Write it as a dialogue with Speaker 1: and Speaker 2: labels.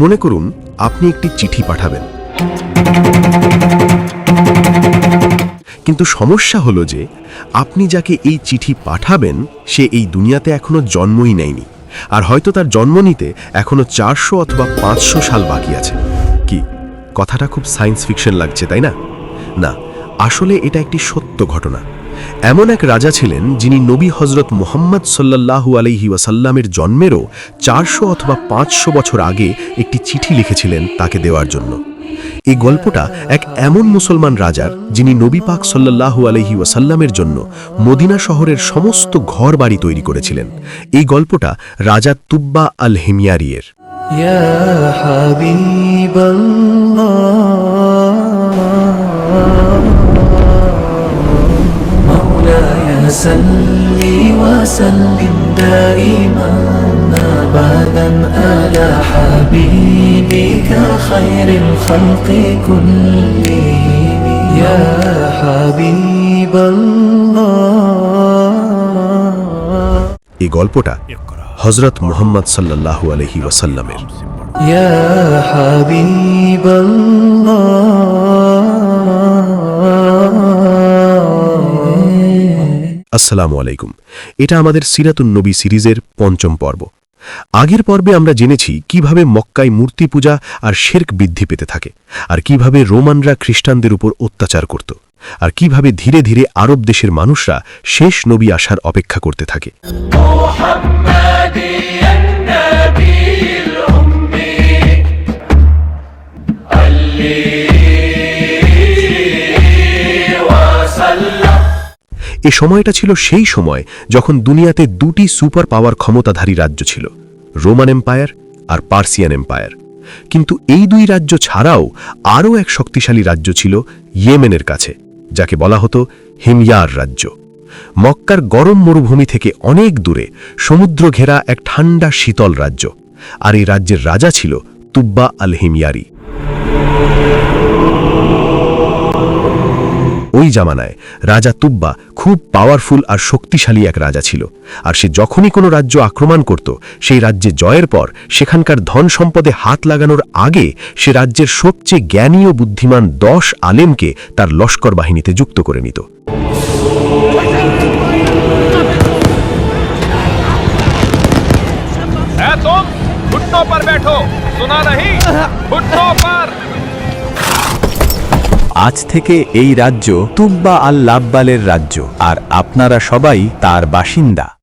Speaker 1: মনে করুন আপনি একটি চিঠি পাঠাবেন, কিন্তু সমস্যা হলো যে আপনি যাকে এই চিঠি পাঠাবেন সে এই দুনিয়াতে এখনো জন্মই নেয়নি, আর হয়তো তার জন্ম নিতে এখনো 400 অথবা 500 সাল বাকি আছে। কি কথাটা খুব সায়েন্স ফিকশন লাগছে, তাই না? না, আসলে এটা একটি সত্য ঘটনা। এমন এক রাজা ছিলেন যিনি নবী হজরত মুহাম্মদ সাল্লাল্লাহু আলাইহি ওয়াসাল্লামের জন্মেরও 400 অথবা 500 বছর আগে একটি চিঠি লিখেছিলেন তাকে দেওয়ার জন্য। এই গল্পটা এক এমন মুসলমান রাজার যিনি নবী পাক সাল্লাল্লাহু আলাইহি ওয়াসাল্লামের জন্য মদিনা শহরের সমস্ত ঘর বাড়ি তৈরি করেছিলেন। এই গল্পটা রাজা তুব্বা আল হিময়ারিয়ের।
Speaker 2: ইয়া হাবিবাল্লাহ মাওলায়া সাল্লি ওয়া সাল্লিম দাইমান আবাদান আলা হাবিবিকা খায়রিল খালকি কুল্লিহিম ইয়া হাবিবাল্লাহ।
Speaker 1: এই গল্পটা হযরত মুহাম্মদ সাল্লাল্লাহু আলাইহি ওয়াসাল্লামের।
Speaker 2: ইয়া হাবিবাল্লাহ।
Speaker 1: আসসালামু আলাইকুম। এটা আমাদের সিরাতুন নবী সিরিজের ৫ম পর্ব। আগের পর্বে আমরা জেনেছি কিভাবে মক্কায় মূর্তি পূজা আর শিরক বৃদ্ধি পেতে থাকে, আর কিভাবে রোমানরা খ্রিস্টানদের উপর অত্যাচার করত, আর কিভাবে ধীরে ধীরে আরব দেশের মানুষরা শেষ নবী আসার অপেক্ষা করতে থাকে। এ সময়টা ছিল সেই সময় যখন দুনিয়াতে দুটি সুপার পাওয়ার ক্ষমতাধারী রাজ্য ছিল, রোমান এম্পায়ার আর পার্সিয়ান এম্পায়ার। কিন্তু এই দুই রাজ্য ছাড়াও আরও এক শক্তিশালী রাজ্য ছিল ইয়েমেনের কাছে, যাকে বলা হতো হিময়ার রাজ্য। মক্কার গরম মরুভূমি থেকে অনেক দূরে সমুদ্র ঘেরা এক ঠান্ডা শীতল রাজ্য, আর এই রাজ্যের রাজা ছিল তুব্বা আল হিময়ারি। ওই জামানায় রাজা তুব্বা খুব পাওয়ারফুল আর শক্তিশালী এক রাজা ছিল, আর সে যখনই কোনো রাজ্য আক্রমণ করত, সেই রাজ্যে জয়ের পর সেখানকার ধন সম্পদে হাত লাগানোর আগে সে রাজ্যের সবচেয়ে জ্ঞানী ও বুদ্ধিমান 10 আলেমকে তার লস্কর বাহিনীতে যুক্ত করে নিত।
Speaker 3: আজ থেকে এই রাজ্য তুব্বা আল লাব্বালের রাজ্য, আর আপনারা সবাই তার বাসিন্দা।